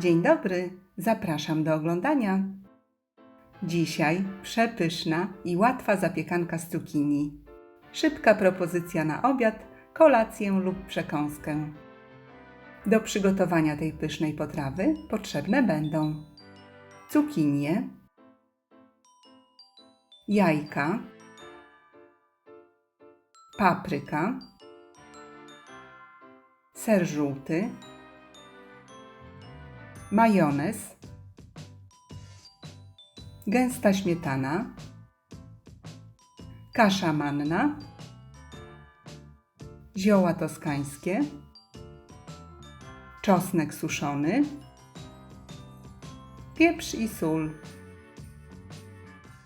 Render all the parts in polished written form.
Dzień dobry, zapraszam do oglądania. Dzisiaj przepyszna i łatwa zapiekanka z cukinii. Szybka propozycja na obiad, kolację lub przekąskę. Do przygotowania tej pysznej potrawy potrzebne będą cukinie, jajka, papryka, ser żółty, majonez, gęsta śmietana, kasza manna, zioła toskańskie, czosnek suszony, pieprz i sól.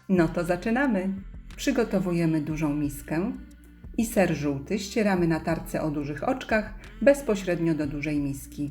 No to zaczynamy. Przygotowujemy dużą miskę i ser żółty ścieramy na tarce o dużych oczkach bezpośrednio do dużej miski.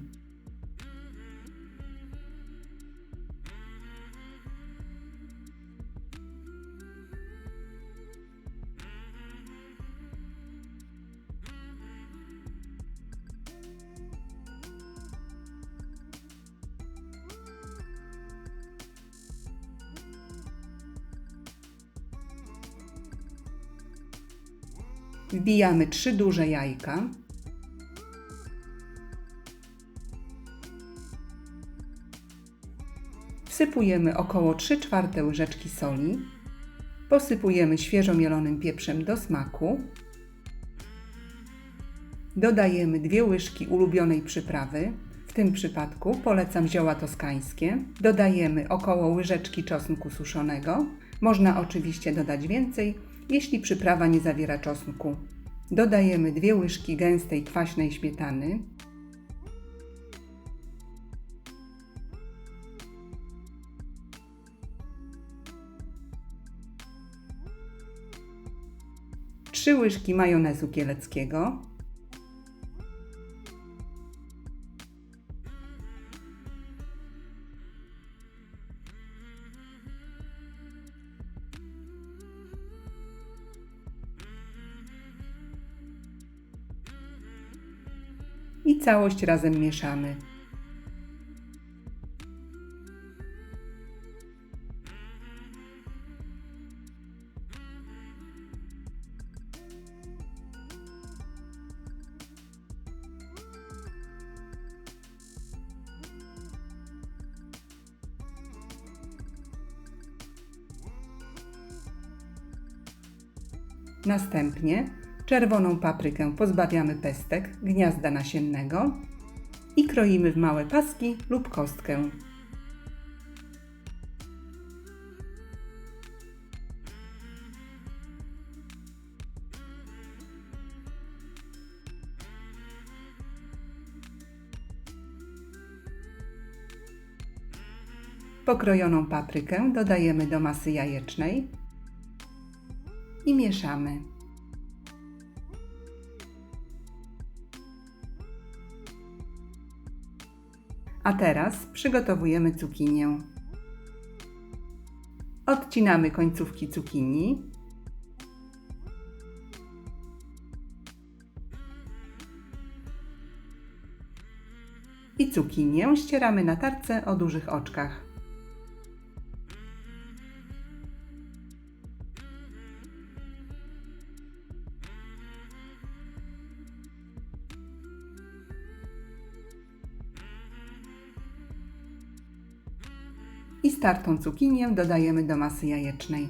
Wbijamy 3 duże jajka, wsypujemy około 3/4 łyżeczki soli, posypujemy świeżo mielonym pieprzem do smaku, dodajemy 2 łyżki ulubionej przyprawy, w tym przypadku polecam zioła toskańskie, dodajemy około łyżeczki czosnku suszonego, można oczywiście dodać więcej, jeśli przyprawa nie zawiera czosnku. Dodajemy 2 łyżki gęstej kwaśnej śmietany, trzy łyżki majonezu kieleckiego, i całość razem mieszamy. Następnie czerwoną paprykę pozbawiamy pestek, gniazda nasiennego i kroimy w małe paski lub kostkę. Pokrojoną paprykę dodajemy do masy jajecznej i mieszamy. A teraz przygotowujemy cukinię. Odcinamy końcówki cukinii i cukinię ścieramy na tarce o dużych oczkach. I startą cukinię dodajemy do masy jajecznej.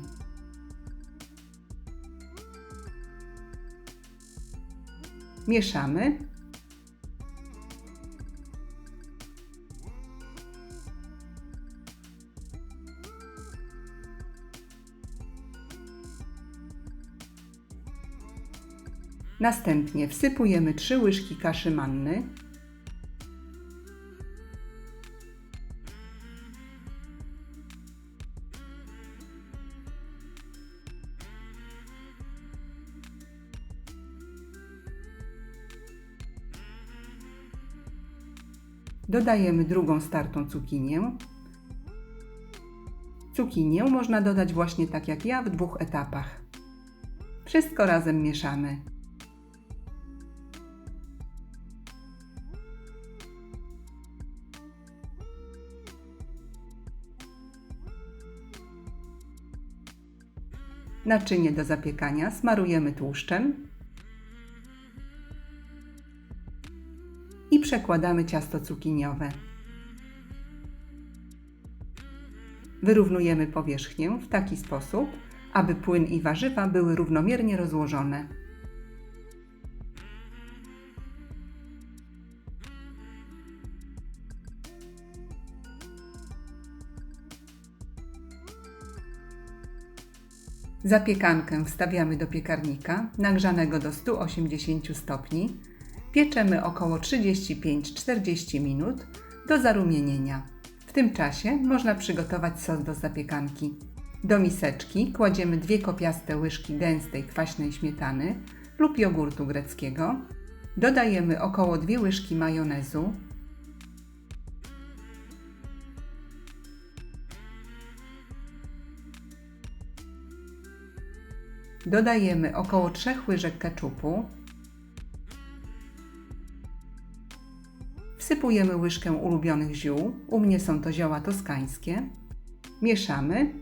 Mieszamy. Następnie wsypujemy 3 łyżki kaszy manny, dodajemy drugą startą cukinię. Cukinię można dodać właśnie tak jak ja w 2 etapach. Wszystko razem mieszamy. Naczynie do zapiekania smarujemy tłuszczem i przekładamy ciasto cukiniowe. Wyrównujemy powierzchnię w taki sposób, aby płyn i warzywa były równomiernie rozłożone. Zapiekankę wstawiamy do piekarnika nagrzanego do 180 stopni. Pieczemy około 35-40 minut do zarumienienia. W tym czasie można przygotować sos do zapiekanki. Do miseczki kładziemy 2 kopiaste łyżki gęstej kwaśnej śmietany lub jogurtu greckiego. Dodajemy około 2 łyżki majonezu, dodajemy około 3 łyżek keczupu, wsypujemy łyżkę ulubionych ziół, u mnie są to zioła toskańskie, mieszamy.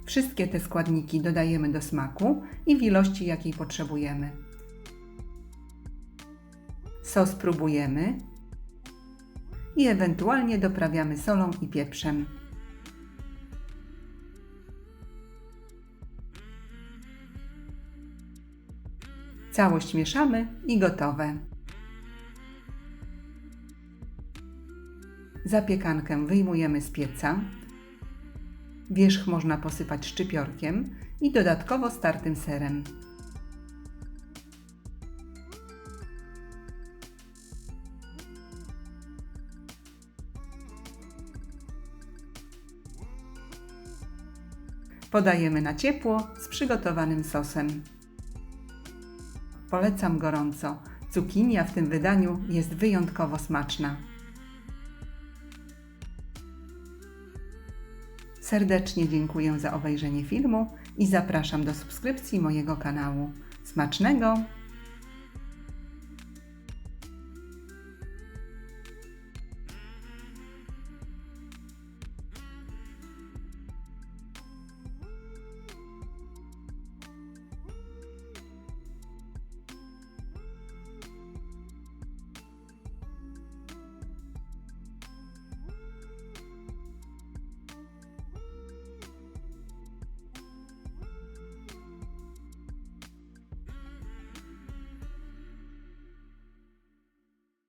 Wszystkie te składniki dodajemy do smaku i w ilości, jakiej potrzebujemy. Sos próbujemy i ewentualnie doprawiamy solą i pieprzem. Całość mieszamy i gotowe. Zapiekankę wyjmujemy z pieca. Wierzch można posypać szczypiorkiem i dodatkowo startym serem. Podajemy na ciepło z przygotowanym sosem. Polecam gorąco. Cukinia w tym wydaniu jest wyjątkowo smaczna. Serdecznie dziękuję za obejrzenie filmu i zapraszam do subskrypcji mojego kanału. Smacznego!